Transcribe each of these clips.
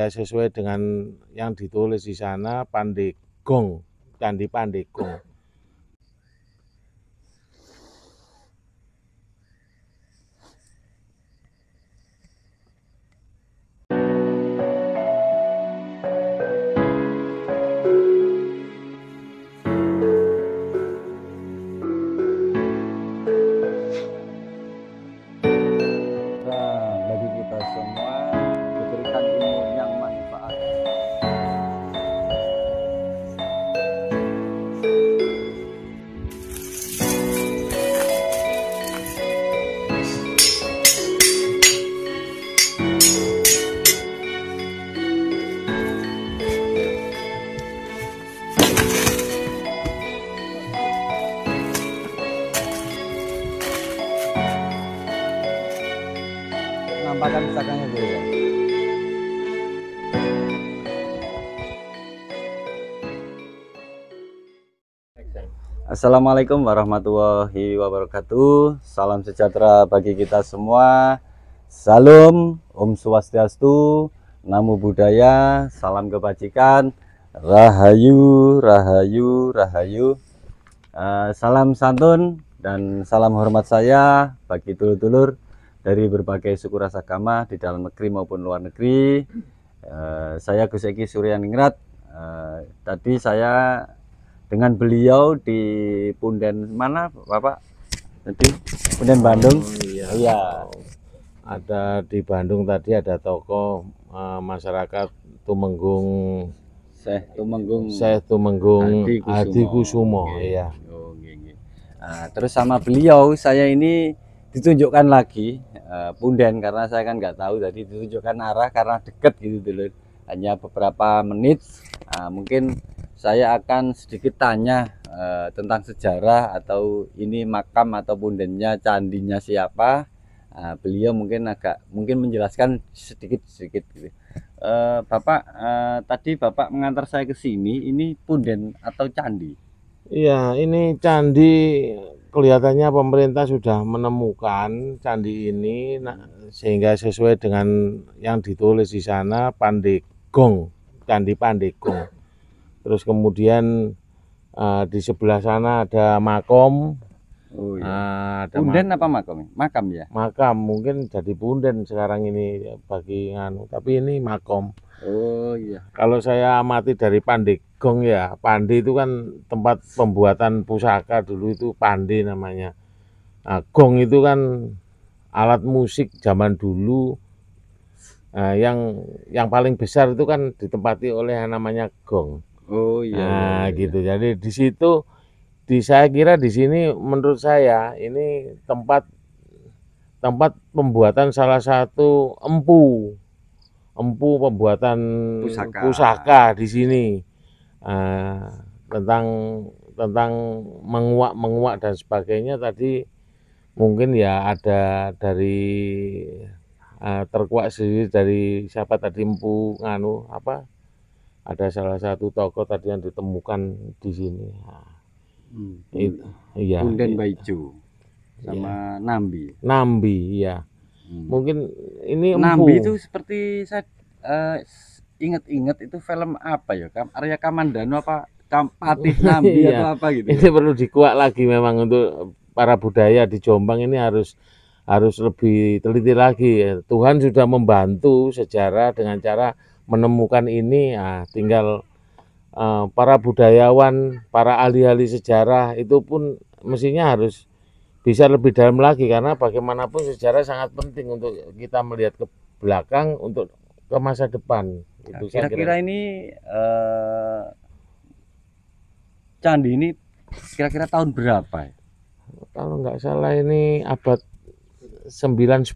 sesuai dengan yang ditulis di sana, Pandegong, Candi Pandegong. Bagi kita semua diberikan ilmu yang manfaat. Nampakkan pusakanya dulu ya. Assalamualaikum warahmatullahi wabarakatuh. Salam sejahtera bagi kita semua. Salam, Om Swastiastu, Namo Buddhaya, salam kebajikan, Rahayu, Rahayu, Rahayu. Salam santun dan salam hormat saya bagi dulur-dulur dari berbagai suku ras agama di dalam negeri maupun luar negeri. Saya Gus Eki Suryaningrat. Tadi saya dengan beliau di Punden mana Bapak? Tadi Punden Bandung. Iya. Ada di Bandung tadi ada tokoh masyarakat Tumenggung, Syekh Tumenggung Adi Kusumo. Iya. Oh, terus sama beliau saya ini ditunjukkan lagi Punden, karena saya kan nggak tahu, tadi ditunjukkan arah karena deket gitu dulu, hanya beberapa menit. Mungkin saya akan sedikit tanya tentang sejarah atau ini makam atau pundennya, candinya siapa. Beliau mungkin menjelaskan sedikit gitu. Bapak, tadi Bapak mengantar saya ke sini, ini punden atau candi? Iya, ini candi. Kelihatannya pemerintah sudah menemukan candi ini, sehingga sesuai dengan yang ditulis di sana, Pandegong, Candi Pandegong. Terus kemudian di sebelah sana ada makom. Oh iya. Punden apa makam? Makam ya? Makam, mungkin jadi punden sekarang ini bagi nganu, tapi ini makom. Oh iya. Kalau saya amati dari Pandegong ya, Pandi itu kan tempat pembuatan pusaka dulu, itu Pandi namanya. Nah, gong itu kan alat musik zaman dulu. Yang paling besar itu kan ditempati oleh yang namanya gong. Oh iya. Nah, gitu. Jadi di situ, saya kira di sini menurut saya ini tempat pembuatan salah satu empu pembuatan pusaka di sini. Tentang menguak dan sebagainya tadi mungkin ya ada dari terkuak sendiri dari siapa tadi, empu nganu apa, ada salah satu tokoh tadi yang ditemukan di sini. Iya. Punden Baijo sama Nambi. Nambi, iya. Mungkin ini empu. Nambi itu seperti saya ingat-ingat itu film apa ya? Arya Kamandano apa Patih Nambi atau apa gitu. Ini perlu dikuak lagi memang untuk para budaya di Jombang ini harus lebih teliti lagi. Tuhan sudah membantu sejarah dengan cara menemukan ini, tinggal para budayawan, para ahli-ahli sejarah itu pun mestinya harus bisa lebih dalam lagi, karena bagaimanapun sejarah sangat penting untuk kita melihat ke belakang untuk ke masa depan. Itu kira-kira ini candi ini kira-kira tahun berapa ya? Kalau nggak salah ini abad 910.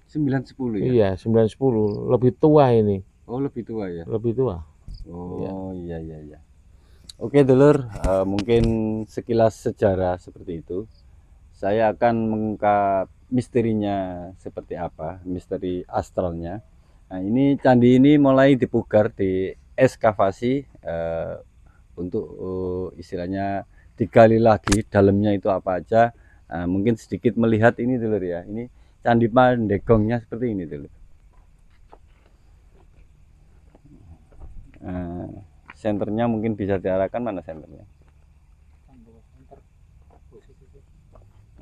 910 ya? Iya, 910. Lebih tua ini. Oh, lebih tua ya? Lebih tua. Oh iya. Oke dulur, mungkin sekilas sejarah seperti itu. Saya akan mengungkap misterinya seperti apa, misteri astralnya. Nah, ini candi ini mulai dipugar, di ekskavasi untuk istilahnya digali lagi dalamnya itu apa aja. Mungkin sedikit melihat ini dulur ya. Ini Candi Pandegongnya seperti ini dulur. senternya mungkin bisa diarahkan mana senternya.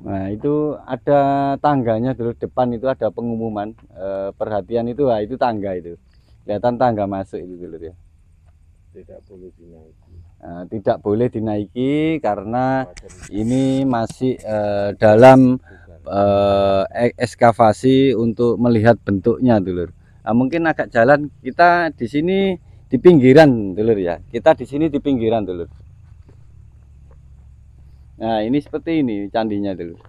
Nah itu ada tangganya dulu, depan itu ada pengumuman perhatian itu, itu tangga itu, kelihatan tangga masuk itu dulu ya. Tidak boleh dinaiki. Nah, tidak boleh dinaiki karena ini masih dalam ekskavasi untuk melihat bentuknya dulur. Nah, mungkin agak jalan kita di sini di pinggiran dulur ya. Kita di sini di pinggiran dulur. Nah, ini seperti ini candinya dulur.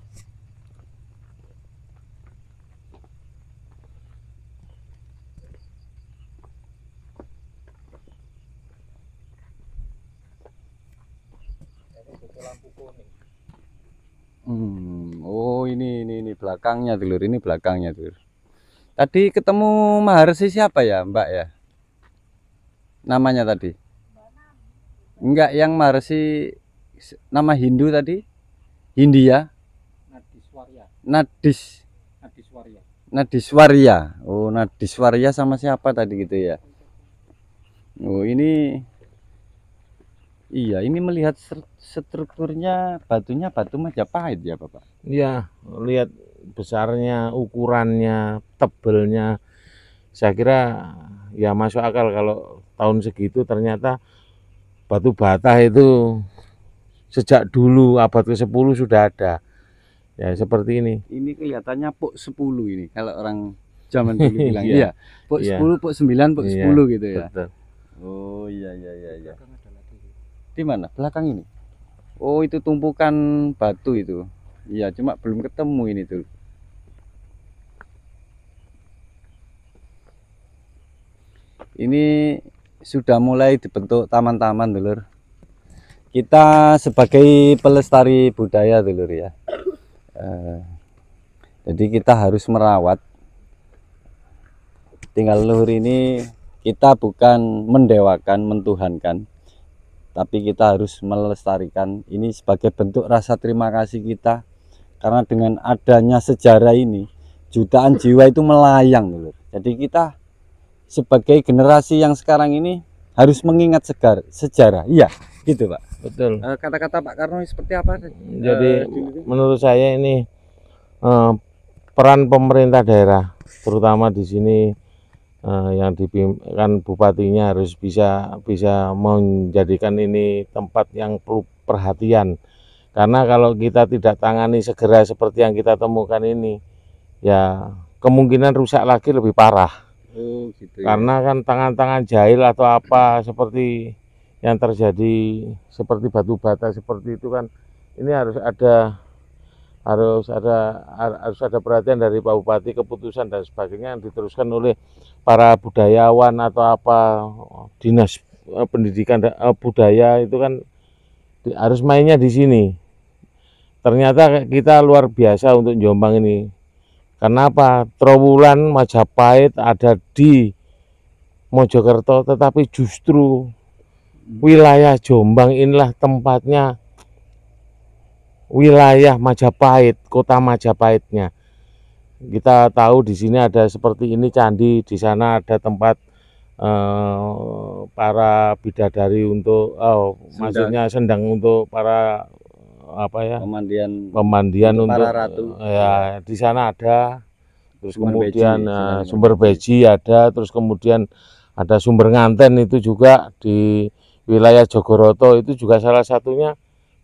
Oh ini belakangnya dulur, ini belakangnya dulur. Tadi ketemu Maharsi siapa ya Mbak ya? Namanya tadi? Enggak, yang Maharsi nama Hindu tadi? Hindia? Nadiswarya. Oh Nadiswarya sama siapa tadi gitu ya? Oh ini, iya ini melihat strukturnya batunya batu Majapahit ya Bapak? Iya, lihat besarnya, ukurannya, tebelnya, saya kira ya masuk akal kalau tahun segitu ternyata batu bata itu sejak dulu abad ke-10 sudah ada. Ya seperti ini. Ini kelihatannya puk 10 ini kalau orang zaman dulu bilang. Iya. Iya, puk 10, puk 9, puk 10 gitu ya. Betul. Oh iya. Di mana? Belakang ini. Oh itu tumpukan batu itu. Iya, cuma belum ketemu ini tuh. Ini sudah mulai dibentuk taman-taman dulur. Kita sebagai pelestari budaya dulur ya. Jadi kita harus merawat. Tinggal leluhur ini kita bukan mendewakan, mentuhankan, tapi kita harus melestarikan. Ini sebagai bentuk rasa terima kasih kita, karena dengan adanya sejarah ini jutaan jiwa itu melayang dulur. Jadi kita sebagai generasi yang sekarang ini harus mengingat sejarah. Iya gitu Pak. Betul. Kata-kata Pak Karno seperti apa? Jadi menurut saya ini peran pemerintah daerah, terutama di sini yang dipimpin bupatinya harus bisa menjadikan ini tempat yang perlu perhatian. Karena kalau kita tidak tangani segera seperti yang kita temukan ini, ya kemungkinan rusak lagi lebih parah. Oh, gitu ya. Karena kan tangan-tangan jahil atau apa seperti yang terjadi, seperti batu bata seperti itu kan, ini harus ada perhatian dari Pak Bupati, keputusan dan sebagainya yang diteruskan oleh para budayawan atau apa dinas pendidikan budaya itu kan harus mainnya di sini. Ternyata kita luar biasa untuk Jombang ini. Kenapa? Trowulan Majapahit ada di Mojokerto, tetapi justru wilayah Jombang inilah tempatnya wilayah Majapahit, kota Majapahitnya. Kita tahu di sini ada seperti ini candi, di sana ada tempat para bidadari untuk maksudnya sendang untuk para apa ya? Pemandian untuk para ratu. Ya, di sana ada. Terus kemudian sumber beji ada, terus kemudian ada sumber nganten itu juga di wilayah Jogoroto, itu juga salah satunya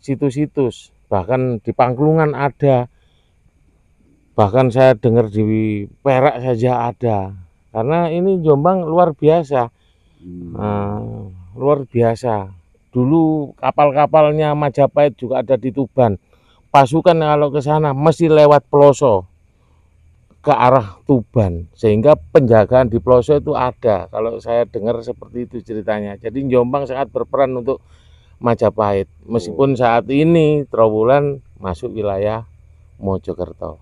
situs-situs. Bahkan di Pangklungan ada, bahkan saya dengar di Perak saja ada. Karena ini Jombang luar biasa, luar biasa. Dulu kapal-kapalnya Majapahit juga ada di Tuban. Pasukan kalau ke sana mesti lewat Ploso ke arah Tuban, sehingga penjagaan di Ploso itu ada. Kalau saya dengar seperti itu ceritanya. Jadi Jombang sangat berperan untuk Majapahit, meskipun saat ini Trowulan masuk wilayah Mojokerto.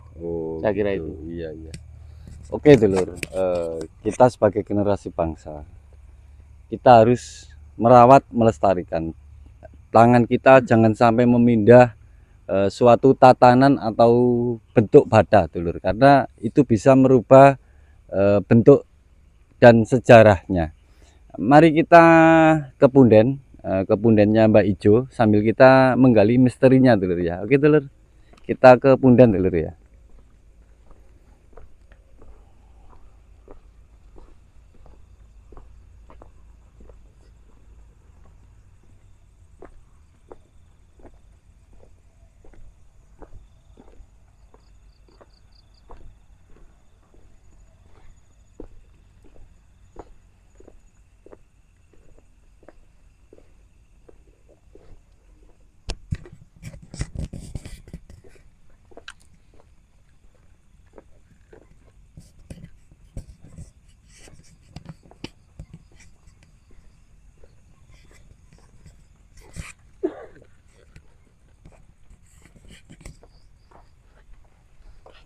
Saya kira itu. Iya. Oke dulur, kita sebagai generasi bangsa, kita harus merawat, melestarikan. Tangan kita jangan sampai memindah suatu tatanan atau bentuk bata dulur, karena itu bisa merubah bentuk dan sejarahnya. Mari kita ke punden, ke pundennya Mbak Ijo sambil kita menggali misterinya dulur ya. Oke dulur, kita ke punden dulur ya.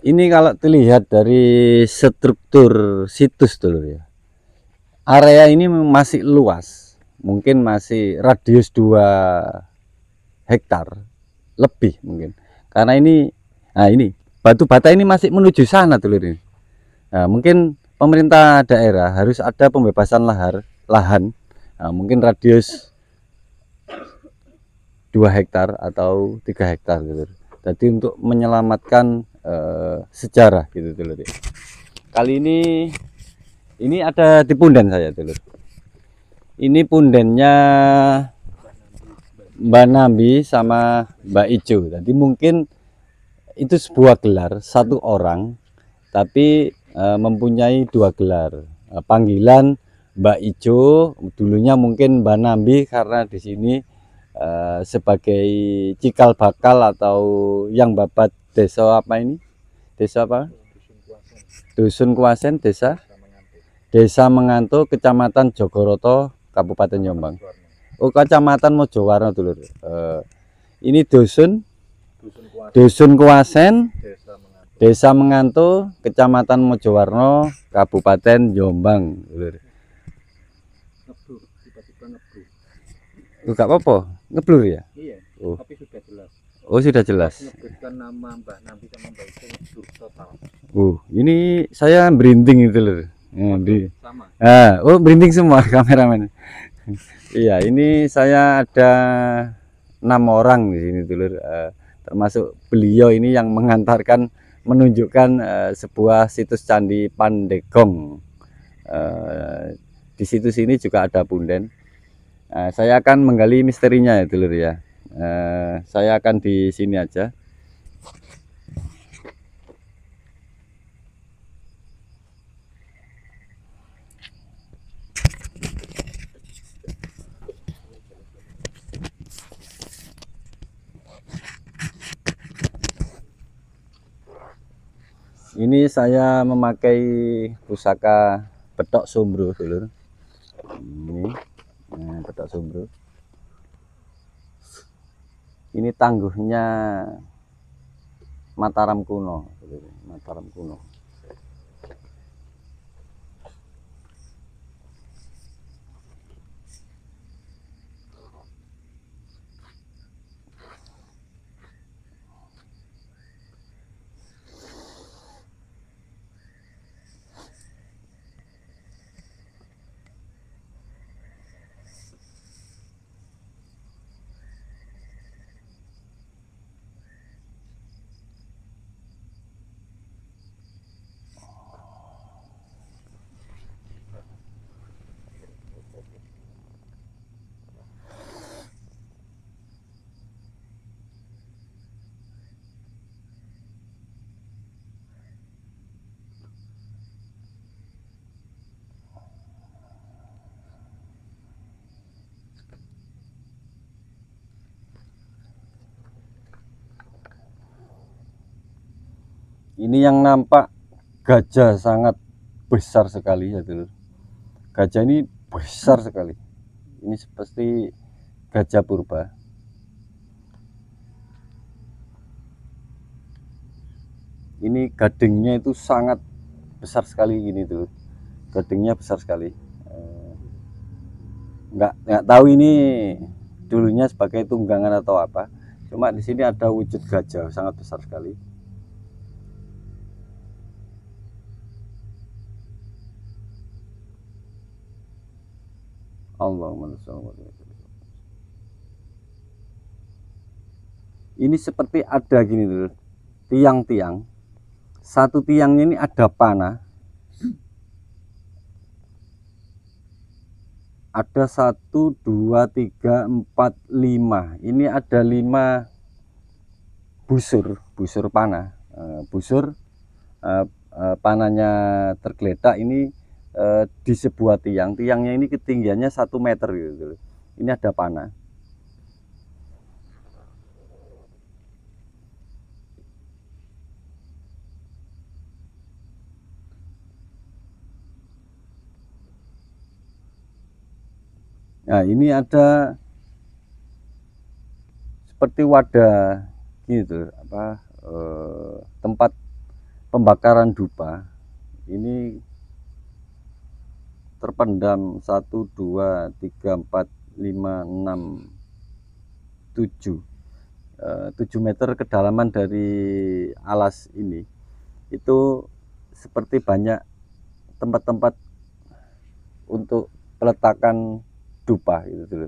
Ini kalau dilihat dari struktur situs dulu ya, area ini masih luas, mungkin masih radius 2 hektar lebih mungkin. Karena ini, nah ini batu bata ini masih menuju sana dulu ini. Nah, mungkin pemerintah daerah harus ada pembebasan lahan, nah, mungkin radius 2 hektar atau 3 hektar gitu. Jadi untuk menyelamatkan sejarah gitu dulu. Kali ini ada di punden saya dulu. Ini pundennya Mbak Nambi sama Mbak Ijo. Jadi mungkin itu sebuah gelar satu orang, tapi mempunyai 2 gelar. Panggilan Mbak Ijo, dulunya mungkin Mbak Nambi karena di sini sebagai cikal bakal atau yang babat desa apa ini? Desa apa? Dusun Kuasen, Desa Menganto, Kecamatan Jogoroto, Kabupaten Jombang. Oh, Kecamatan Mojowarno dulur. Ini Dusun Kuasen, Desa Menganto, Kecamatan Mojowarno, Kabupaten Jombang dulur. Enggak apa-apa, ngeblur ya? Iya, Oh. tapi sudah jelas. Oh, sudah jelas. Menyebutkan nama Mbak Nambi sama Mbak Ijo ngeblur total. Ini saya merinding itu loh. Sama. Merinding semua kameramen. Iya, ini saya ada 6 orang di sini dulur. Termasuk beliau ini yang mengantarkan, menunjukkan sebuah situs Candi Pandegong. Di situs ini juga ada punden. Saya akan menggali misterinya ya dulur ya. Saya akan di sini aja. Ini saya memakai pusaka Petok Sombro dulur. Ini Petok Sombro. Ini tangguhnya Mataram kuno, Mataram kuno. Ini yang nampak gajah sangat besar sekali ya dulur. Gajah ini besar sekali. Ini seperti gajah purba. Ini gadingnya itu sangat besar sekali ini dulur. Gadingnya besar sekali. Nggak tahu ini dulunya sebagai tunggangan atau apa. Cuma di sini ada wujud gajah sangat besar sekali. Allahumma sholli ala Muhammad. Ini seperti ada gini dulu, tiang-tiang. Satu tiangnya ini ada panah. Ada 1, 2, 3, 4, 5. Ini ada 5 busur panah. Panahnya tergeletak ini di sebuah tiang. Tiangnya ini ketinggiannya 1 meter gitu. Ini ada panah. Nah, ini ada seperti wadah gitu, tempat pembakaran dupa. Ini terpendam 1, 2, 3, 4, 5, 6, 7. 7 meter kedalaman dari alas ini. Itu seperti banyak tempat-tempat untuk peletakan dupa gitu dulu.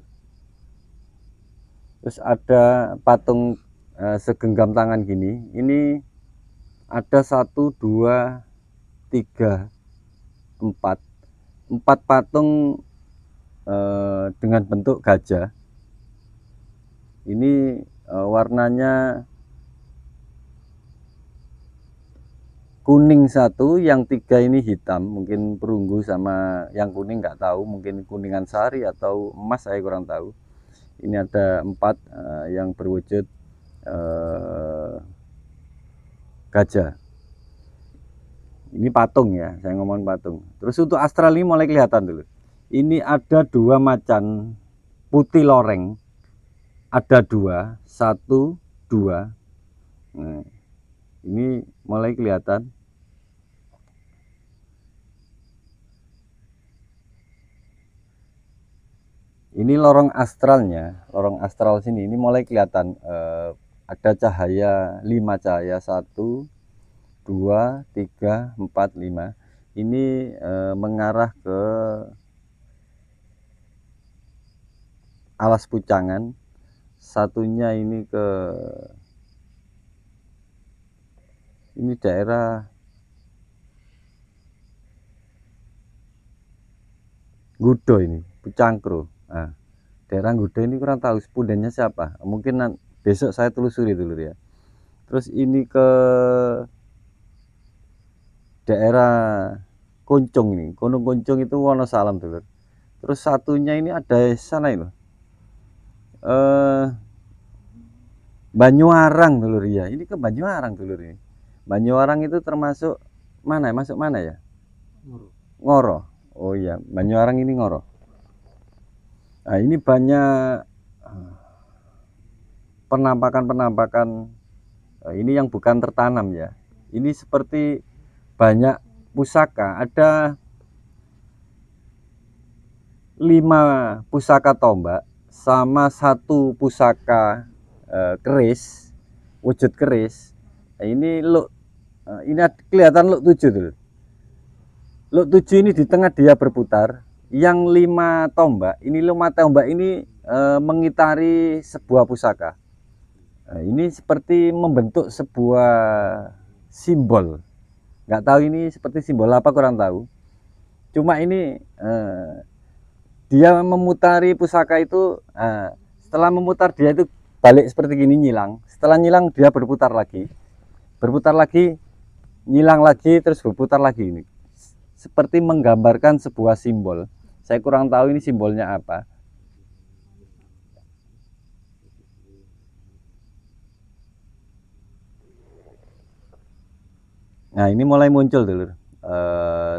Terus ada patung segenggam tangan gini. Ini ada 1, 2, 3, 4 patung dengan bentuk gajah. Ini warnanya kuning 1, yang 3 ini hitam, mungkin perunggu, sama yang kuning nggak tahu, mungkin kuningan sari atau emas, saya kurang tahu. Ini ada 4 yang berwujud gajah. Ini patung ya, saya ngomong patung. Terus untuk astral ini mulai kelihatan dulu. Ini ada 2 macan putih loreng, ada 2, 1, 2. Nah, ini mulai kelihatan. Ini lorong astralnya, lorong astral sini ini mulai kelihatan, ada cahaya 5 cahaya, 1, 2, 3, 4, 5. Ini mengarah ke alas pucangan. Satunya ini ke ini daerah Gudo, ini Pucangkro. Nah, daerah Gudo ini kurang tahu sepundennya siapa, mungkin besok saya telusuri dulu ya. Terus ini ke daerah Kuncung, ini Gunung Kuncung itu Wonosalam dulu. Terus satunya ini ada sana itu Banyuwarang dulu ya. Ini ke Banyuwarang dulu ini. Banyuwarang itu termasuk mana? Masuk mana ya? Ngoro. Oh iya, Banyuwarang ini Ngoro. Nah, ini banyak penampakan ini yang bukan tertanam ya. Ini seperti banyak pusaka. Ada 5 pusaka tombak sama 1 pusaka keris, wujud keris. Nah, ini ini kelihatan luk 7 dulu. Luk 7 ini di tengah dia berputar. Yang 5 tombak ini mengitari sebuah pusaka. Nah, ini seperti membentuk sebuah simbol. Nggak tahu ini seperti simbol apa, kurang tahu. Cuma ini dia memutari pusaka itu. Setelah memutar dia itu balik seperti gini, nyilang. Setelah nyilang dia berputar lagi, nyilang lagi, terus berputar lagi. Ini seperti menggambarkan sebuah simbol. Saya kurang tahu ini simbolnya apa. Nah, ini mulai muncul dulu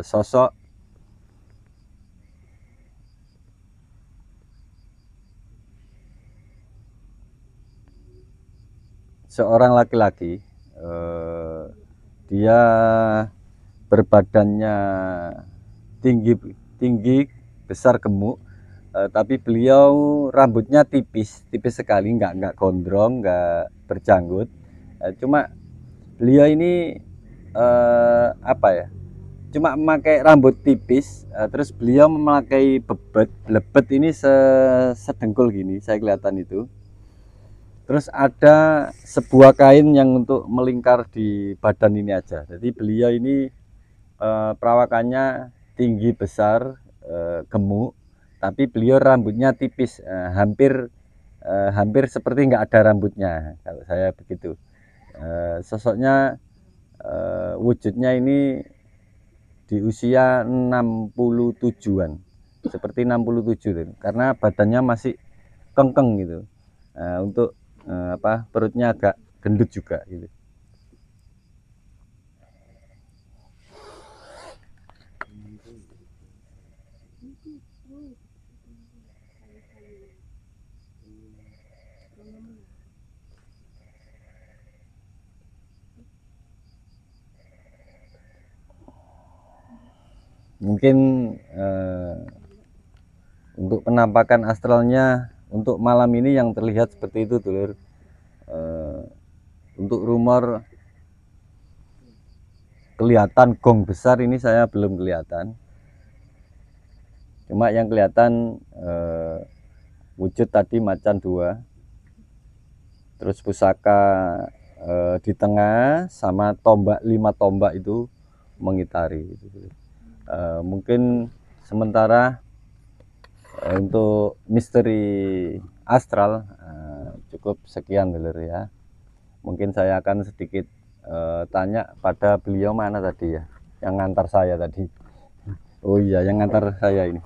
sosok seorang laki-laki. Dia berbadannya tinggi, besar, gemuk, tapi beliau rambutnya tipis sekali, nggak gondrong, nggak berjanggut. Cuma beliau ini apa ya, cuma memakai rambut tipis, terus beliau memakai lebet ini sedengkul gini, saya kelihatan itu. Terus ada sebuah kain yang untuk melingkar di badan ini aja. Jadi beliau ini perawakannya tinggi besar, gemuk, tapi beliau rambutnya tipis, hampir seperti nggak ada rambutnya kalau saya begitu. Sosoknya, wujudnya ini di usia 67-an, seperti 67 karena badannya masih kengkeng gitu. Untuk perutnya agak gendut juga gitu. Mungkin untuk penampakan astralnya untuk malam ini yang terlihat seperti itu, dulur. Untuk rumor kelihatan gong besar ini saya belum kelihatan, cuma yang kelihatan wujud tadi macan 2, terus pusaka di tengah sama tombak 5 tombak itu mengitari. Mungkin sementara untuk misteri astral cukup sekian dulu ya. Mungkin saya akan sedikit tanya pada beliau mana tadi ya, yang ngantar saya tadi. Oh iya, yang ngantar saya ini.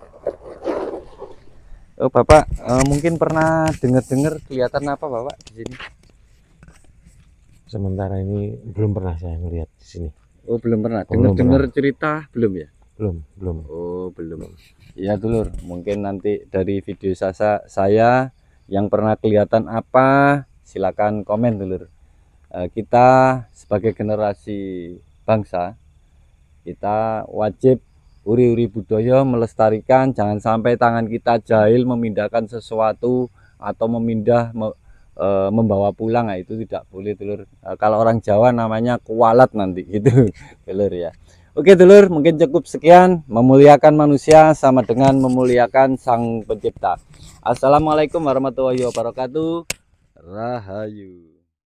Oh Bapak, mungkin pernah dengar-dengar kelihatan apa Bapak di sini? Sementara ini belum pernah saya melihat di sini. Oh belum pernah. Belum Dengar cerita belum ya? Belum. Oh belum. Ya dulur, mungkin nanti dari video saya yang pernah kelihatan apa, silakan komen dulur. Kita sebagai generasi bangsa, kita wajib uri-uri budaya, melestarikan, jangan sampai tangan kita jahil memindahkan sesuatu atau membawa pulang. Nah, itu tidak boleh dulur. Kalau orang Jawa namanya kualat nanti gitu dulur ya. Oke dulur, mungkin cukup sekian. Memuliakan manusia sama dengan memuliakan Sang Pencipta. Assalamualaikum warahmatullahi wabarakatuh. Rahayu.